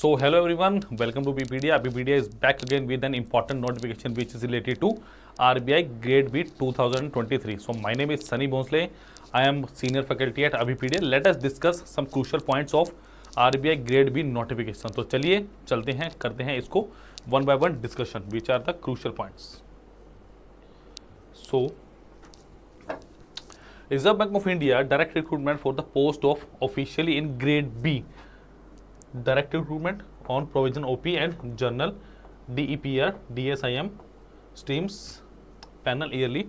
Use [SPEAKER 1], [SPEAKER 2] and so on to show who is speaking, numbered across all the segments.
[SPEAKER 1] So hello everyone, welcome to BPDA. BPDA is back again with an important notification which is related to RBI Grade B 2023. So my name is Sunny Bhonsle. I am senior faculty at BPDA. Let us discuss some crucial points of RBI Grade B notification. तो चलिए चलते हैं, करते हैं इसको one by one discussion. Which are the crucial points? So Reserve Bank of India direct recruitment for the post of officially in Grade B. Direct recruitment on provision OP and journal DEPR DSIM streams panel yearly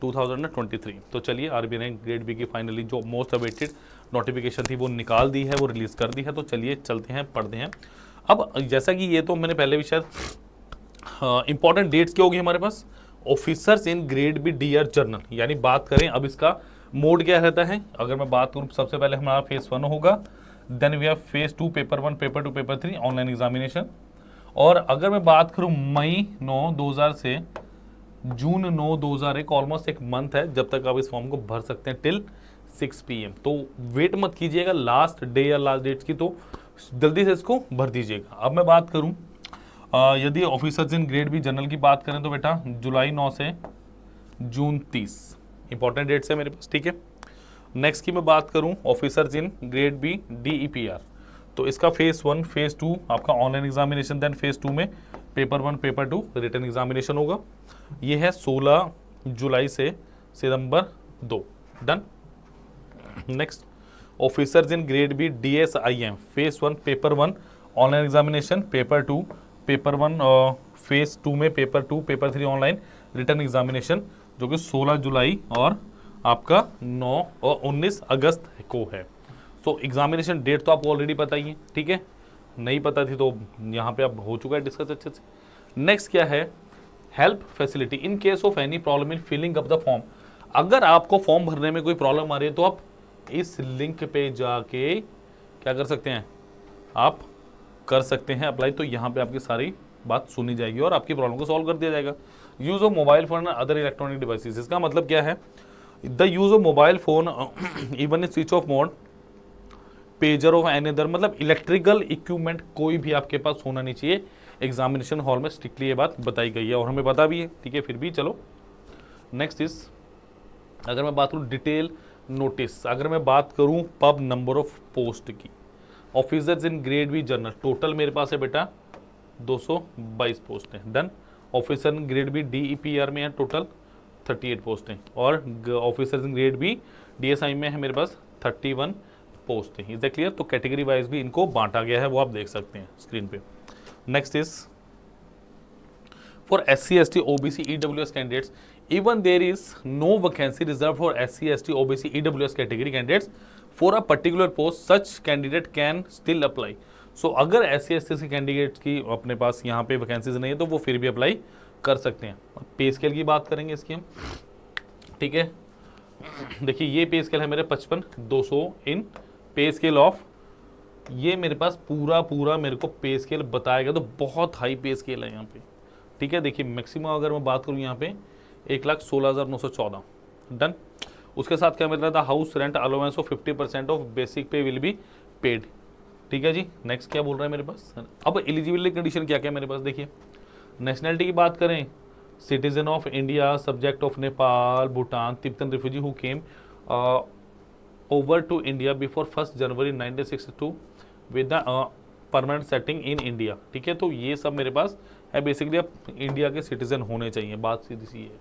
[SPEAKER 1] 2023। तो चलिए RBI ने grade B की finally जो most awaited notification थी वो निकाल दी है, वो रिलीज़ कर दी है। तो चलिए चलते हैं, पढ़ते हैं। अब जैसा कि ये तो मैंने पहले भी शायद इंपॉर्टेंट डेट्स क्या होगी हमारे पास, officers in grade B DR general, यानी बात करें अब इसका मोड क्या रहता है। अगर मैं बात करूँ सबसे पहले हमारा फेज 1 होगा, then we have phase 2 paper 1 paper 2 paper 3 online examination. और अगर मैं बात करूं मई 9 2000 से जून 9 2001, ऑलमोस्ट एक मंथ है जब तक आप इस फॉर्म को भर सकते हैं टिल 6 PM। तो वेट मत कीजिएगा लास्ट डे या लास्ट डेट्स की, तो जल्दी से इसको भर दीजिएगा। अब मैं बात करूं यदि officers in grade B general की बात करें तो बेटा जुलाई 9 से जून 30 इंपॉर्टेंट डेट्स है मेरे पास, ठीक है। नेक्स्ट की मैं बात करूं officers in grade B DEPR, तो इसका फेज 1 फेज 2 आपका ऑनलाइन एग्जामिनेशन, देन फेज 2 में पेपर 1 पेपर 2 रिटन एग्जामिनेशन होगा। ये है 16 जुलाई से सितंबर 2, done. Next officers in grade B DSIM phase 1 paper 1 online examination, paper 2 paper 1 phase 2 में paper 2 paper 3 online written examination, जो कि 16 जुलाई और आपका 9 और 19 अगस्त को है। सो एग्जामिनेशन डेट तो आपको ऑलरेडी पता ही है, ठीक है। नहीं पता थी तो यहाँ पे अब हो चुका है डिस्कस अच्छे से। नेक्स्ट क्या है, help facility in case of any problem in filling up the form. अगर आपको फॉर्म भरने में कोई प्रॉब्लम आ रही है तो आप इस लिंक पे जाके क्या कर सकते हैं, आप कर सकते हैं अप्लाई। तो यहाँ पे आपकी सारी बात सुनी जाएगी और आपकी प्रॉब्लम को सॉल्व कर दिया जाएगा। Use of mobile phone and other electronic devices, इसका मतलब क्या है, the use of mobile phone even in switch off mode, pager of any other, मतलब इलेक्ट्रिकल इक्विपमेंट कोई भी आपके पास होना नहीं चाहिए। एग्जामिनेशन हॉल में स्ट्रिक्टली ये बात बताई गई है और हमें पता भी है, ठीक है। फिर भी चलो नेक्स्ट इज, अगर मैं बात करूँ डिटेल नोटिस, अगर मैं बात करूँ पब नंबर ऑफ पोस्ट की, officers in grade B general total मेरे पास है बेटा 222 पोस्ट हैं, done. Officer in grade B DEPR में है टोटल 38 पोस्ट हैं, और officers in grade B DSI में है मेरे पास 31 पोस्ट हैं। Is that clear. तो कैटेगरी वाइज भी इनको बांटा गया है, वो आप देख सकते हैं स्क्रीन पे। Next is for SC ST OBC EWS candidates, even there is no vacancy reserve for SC ST OBC EWS category candidates for a particular post, such candidate can still apply. So अगर SC ST की candidates की अपने पास यहाँ पे vacancies नहीं है तो वो फिर भी अप्लाई कर सकते हैं। पे स्केल की बात करेंगे इसकी हम, ठीक है। देखिए ये पे स्केल है मेरे 55,200 इन पे स्केल ऑफ, ये मेरे पास पूरा मेरे को पे स्केल बताया गया, तो बहुत हाई पे स्केल है यहाँ पे, ठीक है। देखिए मैक्सिमम अगर मैं बात करूँ यहाँ पे 1,16,914, डन। उसके साथ क्या मिल रहा था, house rent allowance of 50% of basic पे विल बी पेड, ठीक है जी। नेक्स्ट क्या बोल रहा है मेरे पास, अब एलिजिबिलिटी कंडीशन क्या क्या है मेरे पास, देखिए नेशनलिटी की बात करें, citizen of India, subject of Nepal, Bhutan, Tibetan refugee who came over to India before 1 January 1962 with the permanent setting in India, ठीक है। तो ये सब मेरे पास है, बेसिकली आप इंडिया के सिटीजन होने चाहिए, बात सीधी सी है।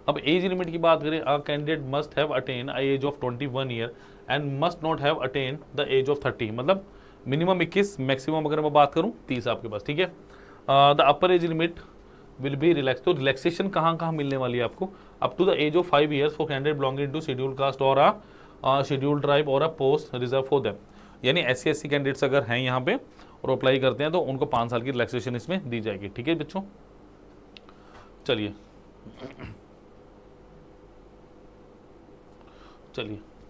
[SPEAKER 1] अब एज लिमिट की बात करें, a candidate must have attain a age of 21 year and must not have attain the age of 30, मतलब मिनिमम 21, मैक्सिमम अगर मैं बात करूँ 30 आपके पास, ठीक है। The upper age limit will be relax, तो रिलैक्सेशन कहाँ मिलने वाली है आपको, up to the age of 5 years for candidate belonging to schedule caste और अ शेड्यूल ट्राइब और a post reserve for them. यानी SC SC कैंडिडेट्स अगर हैं यहाँ पे और अप्लाई करते हैं तो उनको 5 साल की रिलैक्सेशन इसमें दी जाएगी, ठीक है बच्चों। चलिए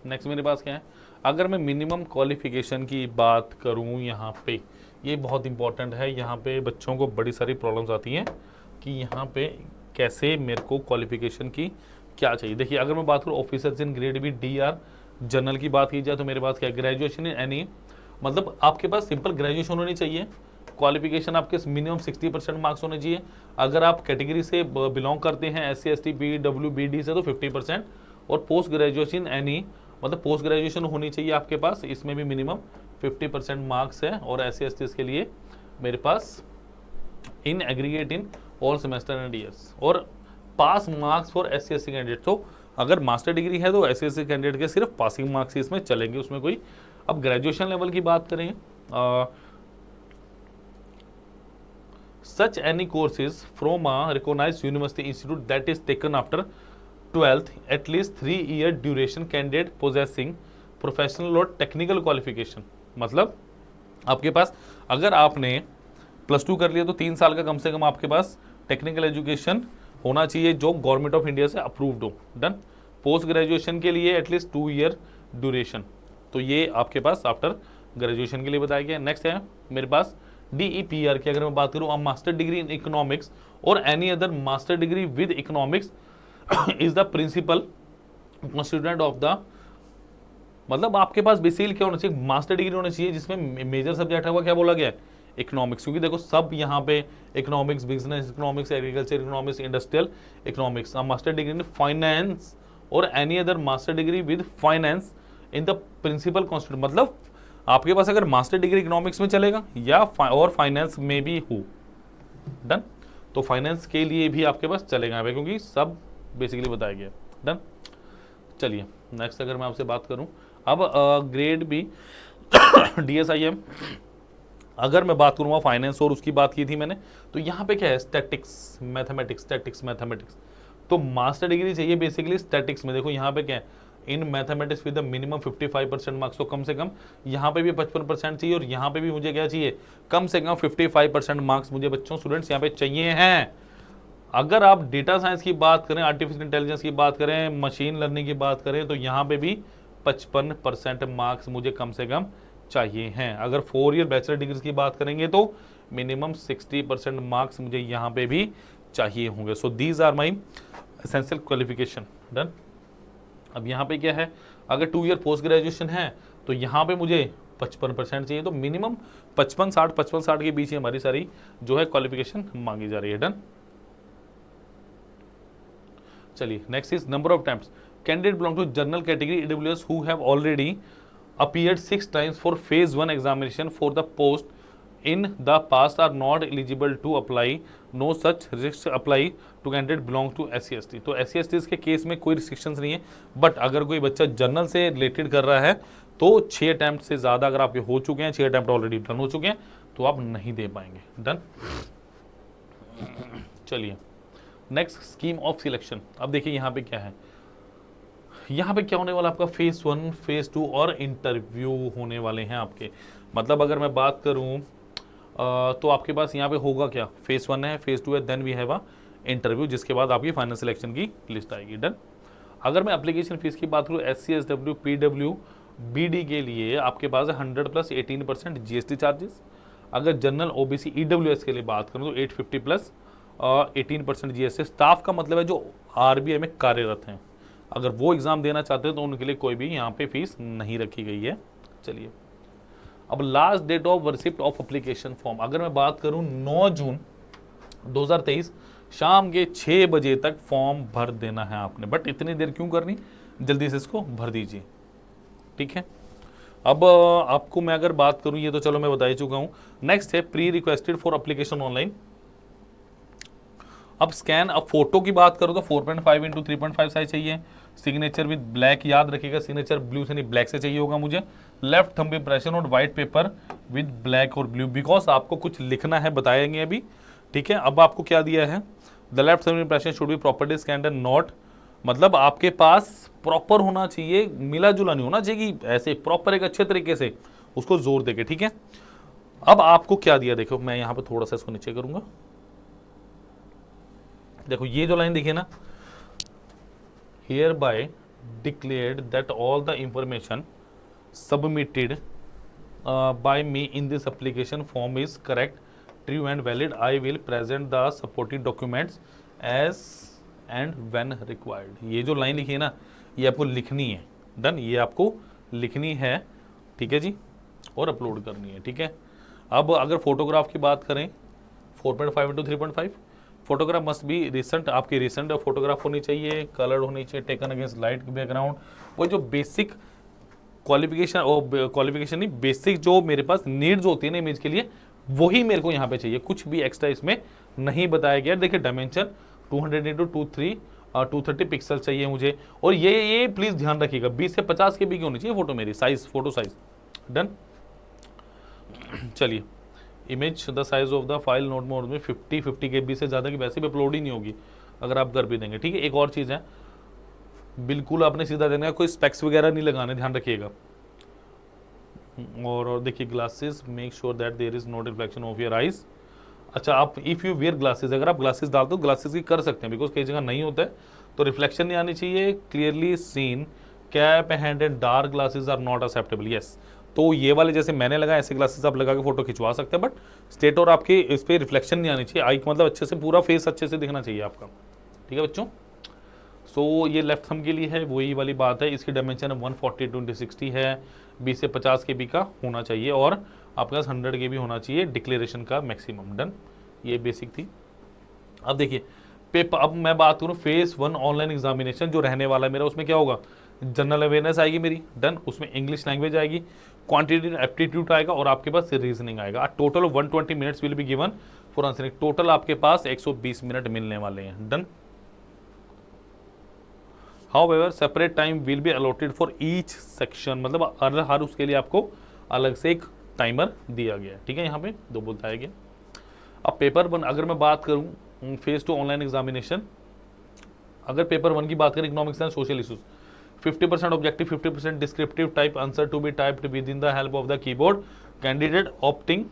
[SPEAKER 1] नेक्स्ट मेरे पास क्या है, अगर मैं मिनिमम क्वालिफिकेशन की बात करूँ यहाँ पे, ये बहुत इंपॉर्टेंट है। यहाँ पे बच्चों को बड़ी सारी प्रॉब्लम्स आती हैं कि यहाँ पे कैसे मेरे को क्वालिफिकेशन की क्या चाहिए। देखिए अगर मैं बात करूँ officers in grade B DR general की बात की जाए तो मेरे पास क्या, ग्रेजुएशन इन एनी, मतलब आपके पास सिंपल ग्रेजुएशन होनी चाहिए क्वालिफिकेशन आपके मिनिमम 60% मार्क्स होने चाहिए। अगर आप कैटेगरी से बिलोंग करते हैं SC ST PW BD से तो 50%, और पोस्ट ग्रेजुएशन एनी मतलब पोस्ट ग्रेजुएशन होनी चाहिए आपके पास, इसमें भी मिनिमम 50% मार्क्स है। और SC ST के लिए मेरे पास in aggregate in all semester and years, और pass marks for SC ST candidate. तो अगर मास्टर डिग्री है तो SC ST कैंडिडेट के सिर्फ पासिंग मार्क्स ही इसमें चलेंगे, उसमें कोई। अब ग्रेजुएशन लेवल की बात करें, such any courses from a recognized university institute that is taken after 12th at least 3-year duration candidate possessing professional और technical qualification। मतलब आपके पास अगर आपने +2 कर लिया तो 3 साल का कम से कम आपके पास टेक्निकल एजुकेशन होना चाहिए जो गवर्नमेंट ऑफ इंडिया से अप्रूव्ड हो। डन। पोस्ट ग्रेजुएशन के लिए एटलीस्ट 2 ईयर ड्यूरेशन, तो ये आपके पास आफ्टर ग्रेजुएशन के लिए बताया गया। नेक्स्ट है मेरे पास DEPR की अगर मैं बात करूं, मास्टर डिग्री इन इकोनॉमिक्स और any other master degree with economics is the principal constituent of the, मतलब आपके पास बेसिकली क्या होना चाहिए, मास्टर डिग्री होना चाहिए जिसमें मेजर सब्जेक्ट है वो क्या बोला गया है, इकोनॉमिक्स। क्योंकि देखो सब यहाँ पे economics, business economics, agriculture economics, industrial economics. Master degree in finance और any other master degree with finance in the principal constituent, मतलब आपके पास अगर मास्टर डिग्री इकोनॉमिक्स में चलेगा या और फाइनेंस में भी हो। डन। तो फाइनेंस के लिए भी आपके पास चलेगा यहाँ पे, क्योंकि सब बेसिकली बताया गया। डन। चलिए नेक्स्ट अगर मैं आपसे बात करूं, अब ग्रेड बी DSIM अगर मैं बात करूँगा फाइनेंस और उसकी बात की थी मैंने, तो यहाँ पे क्या है, स्टैटिक्स मैथमेटिक्स। तो मास्टर डिग्री चाहिए बेसिकली स्टैटिक्स में। देखो यहाँ पे क्या है, in mathematics with the minimum 55% marks, तो कम से कम यहाँ पे भी 55% चाहिए और यहाँ पे भी मुझे क्या चाहिए, कम से कम 55% मार्क्स मुझे बच्चों स्टूडेंट्स यहाँ पे चाहिए हैं। अगर आप डेटा साइंस की बात करें, आर्टिफिशियल इंटेलिजेंस की बात करें, मशीन लर्निंग की बात करें, तो यहाँ पे भी 55% मार्क्स मुझे कम से कम चाहिए हैं। अगर 4 ईयर बैचलर डिग्री की बात करेंगे तो मिनिमम 60% मार्क्स मुझे यहाँ पे भी चाहिए होंगे। So these are my essential qualification. Done. अब यहाँ पे क्या है, अगर 2 ईयर पोस्ट ग्रेजुएशन है तो यहाँ पे मुझे 55% चाहिए, तो मिनिमम 55-60 के बीच ही हमारी सारी जो है क्वालिफिकेशन मांगी जा रही है। डन। चलिए next is number of times candidate belong to general category EWS who have already appeared 6 times for phase 1 examination for the post in the past are not eligible to apply, no such restrictions apply to candidate belong to SC ST। तो SC ST के case में कोई restrictions नहीं है, but अगर कोई बच्चा general से रिलेटेड कर रहा है तो 6 अटैम्प्ट से ज़्यादा अगर आपके हो चुके हैं, 6 अटैम्प्ट ऑलरेडी डन हो चुके हैं, तो आप नहीं दे पाएंगे। डन। चलिए नेक्स्ट स्कीम ऑफ सिलेक्शन। अब देखिए यहाँ पे क्या है, यहाँ पे क्या होने वाला आपका फेज 1, फेज 2 और इंटरव्यू होने वाले हैं आपके। मतलब अगर मैं बात करूँ तो आपके पास यहाँ पे होगा क्या, फेज 1 है, फेज 2 है, then we have a interview, जिसके बाद आपकी फाइनल सिलेक्शन की लिस्ट आएगी। डन। अगर मैं एप्लीकेशन फीस की बात करूँ SC SW PW BD के लिए आपके पास 100 + 18% GST चार्जेस। अगर जनरल OBC EWS के लिए बात करूँ तो 850 + 18% GST। स्टाफ का मतलब है जो RBI में कार्यरत हैं, अगर वो एग्जाम देना चाहते हैं तो उनके लिए कोई भी यहाँ पे फीस नहीं रखी गई है। चलिए अब last date of receipt of application form, अगर मैं बात करूँ 9 जून 2023 शाम के 6 बजे तक फॉर्म भर देना है आपने। बट इतनी देर क्यों करनी, जल्दी से इसको भर दीजिए। ठीक है। अब आपको मैं अगर बात करूँ, ये तो चलो मैं बता ही चुका हूँ। नेक्स्ट है pre requested for application online. अब स्कैन, अब फोटो की बात करो तो 4.5 × 3.5 साइज चाहिए। सिग्नेचर विद ब्लैक, याद रखिएगा सिग्नेचर ब्लू से नहीं ब्लैक से चाहिए होगा मुझे। लेफ्ट थंब इंप्रेशन और व्हाइट पेपर विद ब्लैक और ब्लू, बिकॉज आपको कुछ लिखना है, बताएंगे अभी। ठीक है। अब आपको क्या दिया है, the left thumb impression should be properly scanned and not, मतलब आपके पास प्रॉपर होना चाहिए, मिला जुला नहीं होना चाहिए कि ऐसे प्रॉपर एक अच्छे तरीके से उसको जोर देके। ठीक है। अब आपको क्या दिया, देखो मैं यहाँ पे थोड़ा सा इसको नीचे करूंगा। देखो ये जो लाइन देखिए ना, hereby declared that all the information submitted by me in this application form is correct, true and valid. I will present the supporting documents as and when required। ये जो लाइन लिखी है ना, ये आपको लिखनी है। डन। ये आपको लिखनी है, ठीक है जी, और अपलोड करनी है। ठीक है। अब अगर फोटोग्राफ की बात करें 4.5 into 3.5, photograph must be recent, आपकी रिसेंट फोटोग्राफ होनी चाहिए, कलर्ड होनी चाहिए, टेकन अगेंस्ट लाइट बैकग्राउंड। वो जो बेसिक क्वालिफिकेशन, और क्वालिफिकेशन नहीं, बेसिक जो मेरे पास नीड्स होती है ना इमेज के लिए, वही मेरे को यहाँ पे चाहिए, कुछ भी एक्स्ट्रा इसमें नहीं बताया गया। देखिए डायमेंशन 200 इंटू 230 पिक्सल चाहिए मुझे, और ये प्लीज ध्यान रखिएगा 20 से 50 के बी की होनी चाहिए फोटो मेरी साइज, फोटो साइज। डन। चलिए, image the size of the file note mode में 50 के बी से ज़्यादा की वैसे भी अपलोड ही नहीं होगी अगर आप कर भी देंगे। ठीक है, एक और चीज़ है, बिल्कुल आपने सीधा देना है, कोई स्पेक्स वगैरह नहीं लगाने, ध्यान रखिएगा। और देखिए glasses, make sure that there is no reflection of your eyes. अच्छा, आप इफ़ यू वेयर ग्लासेस, अगर आप ग्लासेस डालते हो ग्लासेस की कर सकते हैं, बिकॉज कई जगह नहीं होता है, तो रिफ्लेक्शन नहीं आनी चाहिए। Clearly seen cap hand and dark glasses are not acceptable. Yes, तो ये वाले जैसे मैंने लगा ऐसे ग्लासेस आप लगा के फोटो खिंचवा सकते हैं, बट स्टेट और आपके इस पर रिफ्लेक्शन नहीं आनी चाहिए। आई मतलब अच्छे से पूरा फेस अच्छे से दिखना चाहिए आपका। ठीक है बच्चों, सो ये लेफ्ट थंब के लिए है, वही वाली बात है। इसकी डायमेंशन 140x60 है, 20 से 50 के बी का होना चाहिए, और आपके पास 100 के बी होना चाहिए डिक्लेरेशन का मैक्सिमम। डन, ये बेसिक थी। अब देखिए पेपर, अब मैं बात करूँ फेज 1 ऑनलाइन एग्जामिनेशन जो रहने वाला है मेरा, उसमें क्या होगा, जनरल अवेयरनेस आएगी मेरी। डन, उसमें इंग्लिश लैंग्वेज आएगी, क्वांटिटी एप्टीट्यूड आएगा, और आपके पास रीजनिंग आएगा। Total 120 minutes will be given for answering. Total आपके पास 120 मिनट मिलने वाले हैं। Done. However, separate time will be allotted for each section, मतलब हर उसके लिए आपको अलग से एक टाइमर दिया गया है। ठीक है, यहाँ पे दो बताया गया। अब पेपर 1 अगर मैं बात करूँ फेज 2 ऑनलाइन एग्जामिनेशन, अगर पेपर 1 की बात करें economics and social issues, 50% objective, 50% descriptive type answer to be typed with in the help of the keyboard. Candidate opting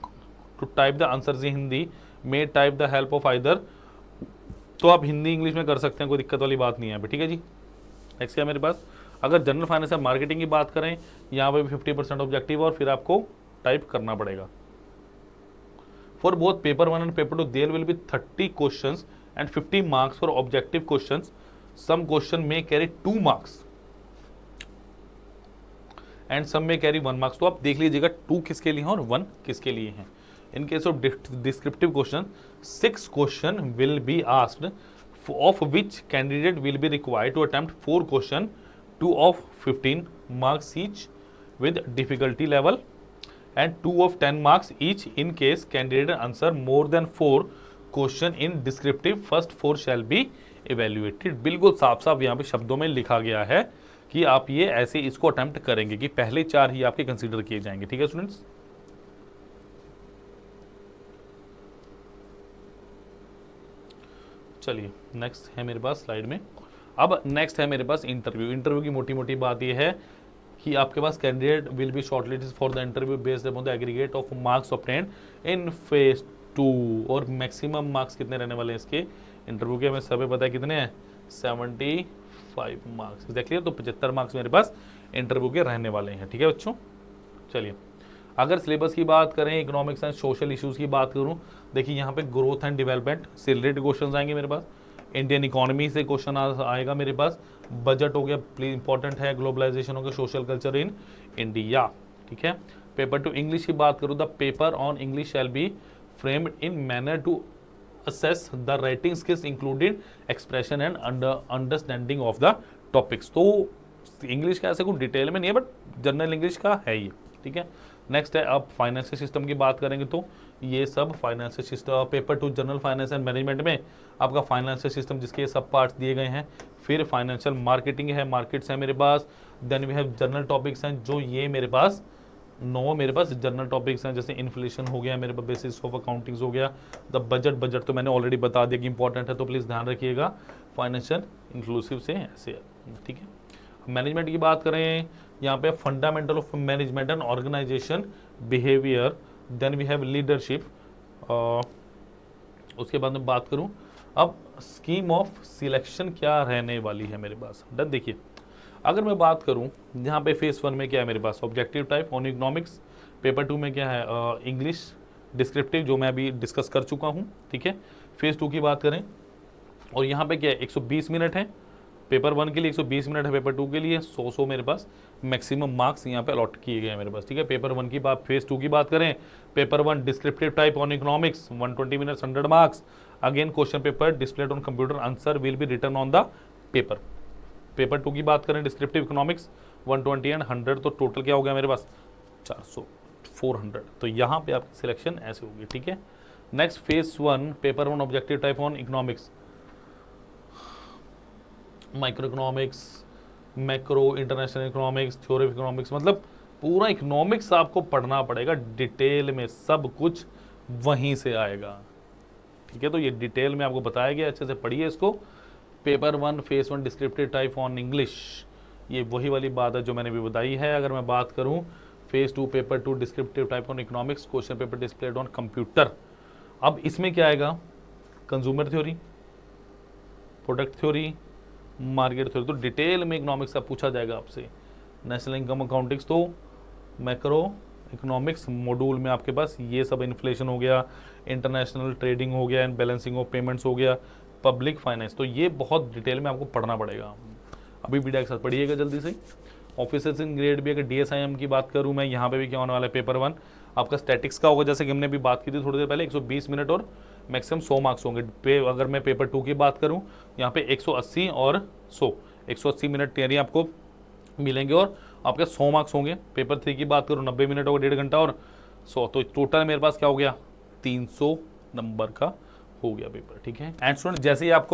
[SPEAKER 1] to type the answer in Hindi may type the help of either. तो आप Hindi English में कर सकते हैं, कोई दिक्कत वाली बात नहीं है अभी। ठीक है जी, नेक्स्ट क्या मेरे पास, अगर जनरल फाइनेंस और मार्केटिंग की बात करें, यहाँ पे भी 50% ऑब्जेक्टिव और फिर आपको टाइप करना पड़ेगा। For both paper 1 and paper 2 there will be 30 questions and 50 marks for objective questions. Some question में कैरी 2 मार्क्स एंड सम में कैरी 1 मार्क्स। तो आप देख लीजिएगा 2 किसके लिए हैं और 1 किसके लिए हैं। इन case of descriptive question 6 question will be asked, of which candidate will be required to attempt 4 question, 2 of 15 marks each with difficulty level and 2 of 10 marks each in case candidate answer more than 4 question in descriptive, first 4 shall be evaluated। बिल्कुल साफ साफ यहाँ पे शब्दों में लिखा गया है कि आप ये ऐसे इसको अटेम्प्ट करेंगे कि पहले 4 ही आपके कंसीडर किए जाएंगे। ठीक है स्टूडेंट्स, चलिए नेक्स्ट है मेरे पास स्लाइड में। अब नेक्स्ट है मेरे पास इंटरव्यू। इंटरव्यू की मोटी मोटी बात यह है कि आपके पास candidate will be shortlisted for the interview based upon the aggregate of marks obtained in phase 2। और मैक्सिमम मार्क्स कितने रहने वाले हैं इसके इंटरव्यू के, हमें सभी पता है कितने हैं, 75 मार्क्स एग्जैक्टली। तो 75 मार्क्स मेरे पास इंटरव्यू के रहने वाले हैं। ठीक है बच्चों, चलिए अगर सिलेबस की बात करें, इकोनॉमिक्स एंड सोशल इश्यूज की बात करूं, देखिए यहाँ पे ग्रोथ एंड डेवलपमेंट से रिलेटेड क्वेश्चन आएंगे मेरे पास, इंडियन इकोनॉमी से क्वेश्चन आएगा मेरे पास, बजट हो गया प्लीज इंपॉर्टेंट है, ग्लोबलाइजेशन हो गया, सोशल कल्चर इन इंडिया। ठीक है, पेपर 2 इंग्लिश की बात करूँ, the paper on English shall be framed in manner to assess the writing skills included expression and understanding of the topics। तो इंग्लिश का ऐसे कुछ डिटेल में नहीं है, बट जनरल इंग्लिश का है ये। ठीक है, नेक्स्ट है अब फाइनेंशियल सिस्टम की बात करेंगे, तो ये सब financial system paper 2 general finance and management में आपका फाइनेंशियल सिस्टम जिसके सब पार्ट्स दिए गए हैं। फिर फाइनेंशियल मार्केटिंग है, मार्केट्स है मेरे पास, then we have general topics हैं जो ये मेरे पास 9 मेरे पास जनरल टॉपिक्स हैं, जैसे इन्फ्लेशन हो गया मेरे पास, बेसिस ऑफ अकाउंटिंग्स हो गया, द बजट तो मैंने ऑलरेडी बता दिया कि इंपॉर्टेंट है, तो प्लीज़ ध्यान रखिएगा, फाइनेंशियल इंक्लूसिव से ऐसे है। ठीक है, मैनेजमेंट की बात करें, यहाँ पे fundamental of management and organisation behaviour, then we have leadership. उसके बाद में बात करूँ अब स्कीम ऑफ सिलेक्शन क्या रहने वाली है मेरे पास। डन, देखिए अगर मैं बात करूं यहाँ पे फेज 1 में क्या है मेरे पास, objective type on economics, paper 2 में क्या है इंग्लिश डिस्क्रिप्टिव जो मैं अभी डिस्कस कर चुका हूँ। ठीक है, फेज 2 की बात करें और यहाँ पे क्या है 120 मिनट है, पेपर 1 के लिए 120 मिनट है, पेपर 2 के लिए 100 मेरे पास मैक्सिमम मार्क्स यहाँ पे अलॉट किए गए हैं मेरे पास, ठीक है। पेपर 1 की बात, फेज 2 की बात करें, paper 1 descriptive type on economics 120 minutes 100 marks. Again question paper displayed on computer, answer will be written on the paper. Paper 2 की बात करें डिस्क्रिप्टिव इकोनॉमिक्स 120 एंड 100, तो टोटल क्या हो गया मेरे पास 400 400। तो यहाँ पे आपकी सिलेक्शन ऐसे होगी, ठीक है। Next phase 1 paper 1 objective type on economics, micro economics, macro, international economics, theory of economics, मतलब पूरा इकोनॉमिक्स आपको पढ़ना पड़ेगा डिटेल में, सब कुछ वहीं से आएगा, ठीक है। तो ये डिटेल में आपको बताया गया, अच्छे से पढ़िए इसको। Paper 1 phase 1 descriptive type on English, ये वही वाली बात है जो मैंने भी बताई है। अगर मैं बात करूं phase 2 paper 2 descriptive type on economics, question paper displayed on computer. अब इसमें क्या आएगा, consumer theory, product theory, market theory, तो डिटेल में इकोनॉमिक्स का पूछा जाएगा आपसे। नेशनल इनकम अकाउंटिंग्स तो मैक्रो इकोनॉमिक्स मॉड्यूल में आपके पास ये सब इन्फ्लेशन हो गया, इंटरनेशनल ट्रेडिंग हो गया एंड बैलेंसिंग ऑफ पेमेंट्स हो गया, पब्लिक फाइनेंस, तो ये बहुत डिटेल में आपको पढ़ना पड़ेगा। अभी वीडियो के साथ पढ़िएगा जल्दी से। ऑफिसर्स इन ग्रेड बी, अगर DSIM की बात करूँ मैं, यहाँ पे भी क्या होने वाला है, पेपर 1 आपका स्टैटिक्स का होगा, जैसे कि हमने भी बात की थी थोड़ी देर पहले, 120 मिनट और मैक्सिमम 100 मार्क्स होंगे। अगर मैं पेपर 2 की बात करूँ, यहाँ पे 180 और 100, 180 मिनट थियरी आपको मिलेंगे और आपके 100 मार्क्स होंगे। पेपर 3 की बात करूँ 90 मिनट होगा, 1.5 घंटा और 100, तो टोटल मेरे पास क्या हो गया 300 नंबर का हो गया पेपर, ठीक है। एंड स्टूडेंट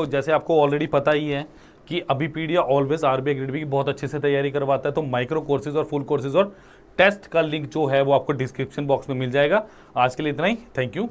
[SPEAKER 1] जैसे आपको ऑलरेडी पता ही है कि Abhipedia always RBI grade B की बहुत अच्छे से तैयारी करवाता है, तो माइक्रो कोर्सेज और फुल कोर्सेज और टेस्ट का लिंक जो है वो आपको डिस्क्रिप्शन बॉक्स में मिल जाएगा। आज के लिए इतना ही, थैंक यू।